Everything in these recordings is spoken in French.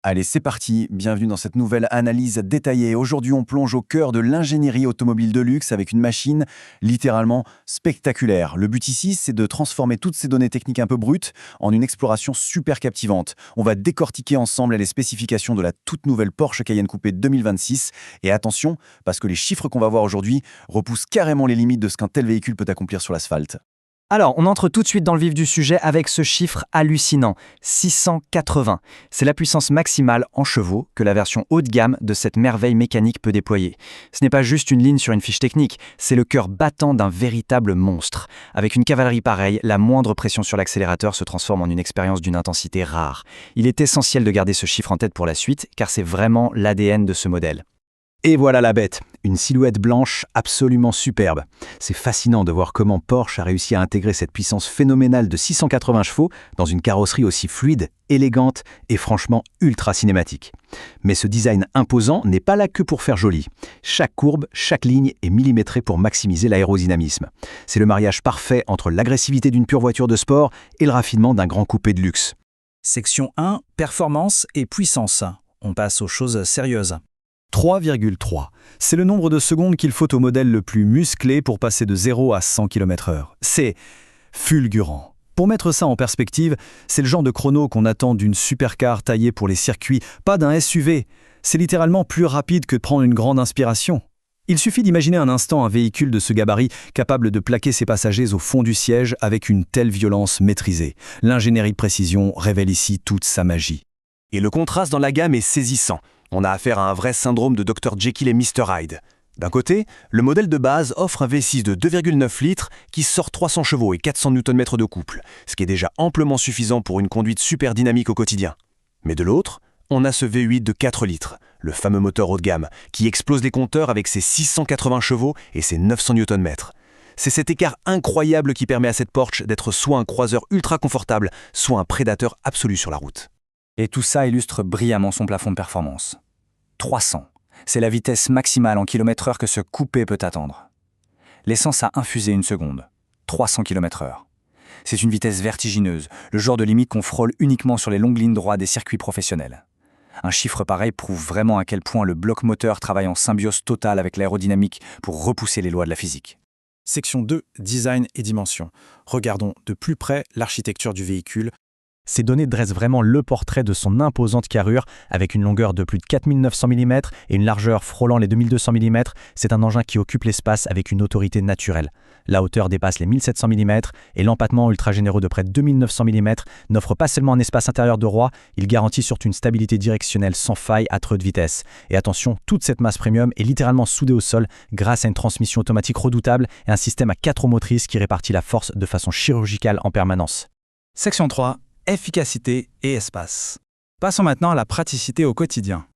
Allez, c'est parti. Bienvenue dans cette nouvelle analyse détaillée. Aujourd'hui, on plonge au cœur de l'ingénierie automobile de luxe avec une machine littéralement spectaculaire. Le but ici, c'est de transformer toutes ces données techniques un peu brutes en une exploration super captivante. On va décortiquer ensemble les spécifications de la toute nouvelle Porsche Cayenne Coupé 2026. Et attention, parce que les chiffres qu'on va voir aujourd'hui repoussent carrément les limites de ce qu'un tel véhicule peut accomplir sur l'asphalte. Alors, on entre tout de suite dans le vif du sujet avec ce chiffre hallucinant, 680. C'est la puissance maximale en chevaux que la version haut de gamme de cette merveille mécanique peut déployer. Ce n'est pas juste une ligne sur une fiche technique, c'est le cœur battant d'un véritable monstre. Avec une cavalerie pareille, la moindre pression sur l'accélérateur se transforme en une expérience d'une intensité rare. Il est essentiel de garder ce chiffre en tête pour la suite, car c'est vraiment l'ADN de ce modèle. Et voilà la bête, une silhouette blanche absolument superbe. C'est fascinant de voir comment Porsche a réussi à intégrer cette puissance phénoménale de 680 chevaux dans une carrosserie aussi fluide, élégante et franchement ultra cinématique. Mais ce design imposant n'est pas là que pour faire joli. Chaque courbe, chaque ligne est millimétrée pour maximiser l'aérodynamisme. C'est le mariage parfait entre l'agressivité d'une pure voiture de sport et le raffinement d'un grand coupé de luxe. Section 1, performance et puissance. On passe aux choses sérieuses. 3,3. C'est le nombre de secondes qu'il faut au modèle le plus musclé pour passer de 0 à 100 km/h. C'est fulgurant. Pour mettre ça en perspective, c'est le genre de chrono qu'on attend d'une supercar taillée pour les circuits, pas d'un SUV. C'est littéralement plus rapide que de prendre une grande inspiration. Il suffit d'imaginer un instant un véhicule de ce gabarit capable de plaquer ses passagers au fond du siège avec une telle violence maîtrisée. L'ingénierie de précision révèle ici toute sa magie. Et le contraste dans la gamme est saisissant. On a affaire à un vrai syndrome de Dr Jekyll et Mr Hyde. D'un côté, le modèle de base offre un V6 de 2,9 litres qui sort 300 chevaux et 400 Nm de couple, ce qui est déjà amplement suffisant pour une conduite super dynamique au quotidien. Mais de l'autre, on a ce V8 de 4 litres, le fameux moteur haut de gamme, qui explose les compteurs avec ses 680 chevaux et ses 900 Nm. C'est cet écart incroyable qui permet à cette Porsche d'être soit un croiseur ultra confortable, soit un prédateur absolu sur la route. Et tout ça illustre brillamment son plafond de performance. 300. C'est la vitesse maximale en km/h que ce coupé peut atteindre. L'essence a infusé une seconde. 300 km/h. C'est une vitesse vertigineuse, le genre de limite qu'on frôle uniquement sur les longues lignes droites des circuits professionnels. Un chiffre pareil prouve vraiment à quel point le bloc moteur travaille en symbiose totale avec l'aérodynamique pour repousser les lois de la physique. Section 2, design et dimension. Regardons de plus près l'architecture du véhicule. Ces données dressent vraiment le portrait de son imposante carrure, avec une longueur de plus de 4900 mm et une largeur frôlant les 2200 mm. C'est un engin qui occupe l'espace avec une autorité naturelle. La hauteur dépasse les 1700 mm et l'empattement ultra généreux de près de 2900 mm n'offre pas seulement un espace intérieur de roi, il garantit surtout une stabilité directionnelle sans faille à trop de vitesse. Et attention, toute cette masse premium est littéralement soudée au sol grâce à une transmission automatique redoutable et un système à 4 roues motrices qui répartit la force de façon chirurgicale en permanence. Section 3, efficacité et espace. Passons maintenant à la praticité au quotidien.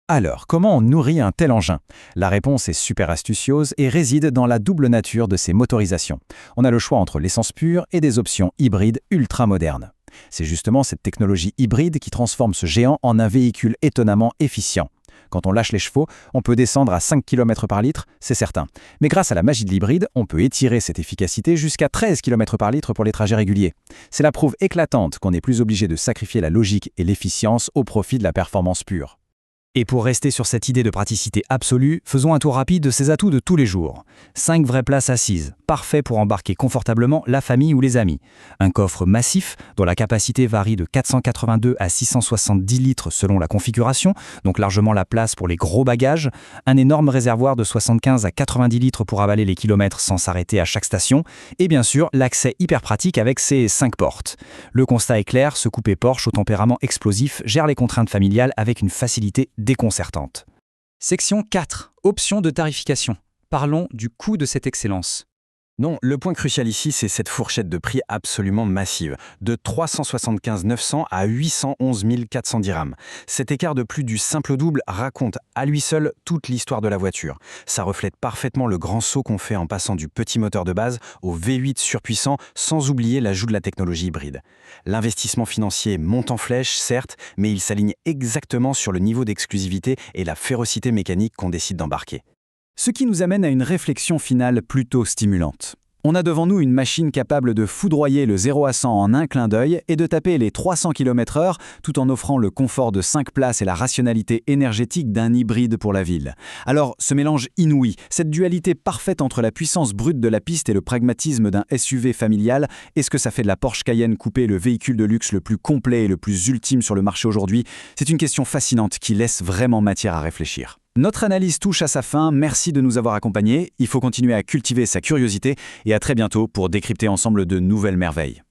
Alors, comment on nourrit un tel engin? La réponse est super astucieuse et réside dans la double nature de ces motorisations. On a le choix entre l'essence pure et des options hybrides ultra modernes. C'est justement cette technologie hybride qui transforme ce géant en un véhicule étonnamment efficient. Quand on lâche les chevaux, on peut descendre à 5 km par litre, c'est certain. Mais grâce à la magie de l'hybride, on peut étirer cette efficacité jusqu'à 13 km par litre pour les trajets réguliers. C'est la preuve éclatante qu'on n'est plus obligé de sacrifier la logique et l'efficience au profit de la performance pure. Et pour rester sur cette idée de praticité absolue, faisons un tour rapide de ses atouts de tous les jours. 5 vraies places assises, parfait pour embarquer confortablement la famille ou les amis. Un coffre massif, dont la capacité varie de 482 à 670 litres selon la configuration, donc largement la place pour les gros bagages. Un énorme réservoir de 75 à 90 litres pour avaler les kilomètres sans s'arrêter à chaque station. Et bien sûr, l'accès hyper pratique avec ses 5 portes. Le constat est clair, ce coupé Porsche au tempérament explosif gère les contraintes familiales avec une facilité déconcertante. Section 4, options de tarification. Parlons du coût de cette excellence. Non, le point crucial ici, c'est cette fourchette de prix absolument massive, de 375 900 à 811 400 dirhams. Cet écart de plus du simple double raconte à lui seul toute l'histoire de la voiture. Ça reflète parfaitement le grand saut qu'on fait en passant du petit moteur de base au V8 surpuissant, sans oublier l'ajout de la technologie hybride. L'investissement financier monte en flèche, certes, mais il s'aligne exactement sur le niveau d'exclusivité et la férocité mécanique qu'on décide d'embarquer. Ce qui nous amène à une réflexion finale plutôt stimulante. On a devant nous une machine capable de foudroyer le 0 à 100 en un clin d'œil et de taper les 300 km/h tout en offrant le confort de 5 places et la rationalité énergétique d'un hybride pour la ville. Alors, ce mélange inouï, cette dualité parfaite entre la puissance brute de la piste et le pragmatisme d'un SUV familial, est-ce que ça fait de la Porsche Cayenne Coupé le véhicule de luxe le plus complet et le plus ultime sur le marché aujourd'hui? C'est une question fascinante qui laisse vraiment matière à réfléchir. Notre analyse touche à sa fin, merci de nous avoir accompagnés. Il faut continuer à cultiver sa curiosité et à très bientôt pour décrypter ensemble de nouvelles merveilles.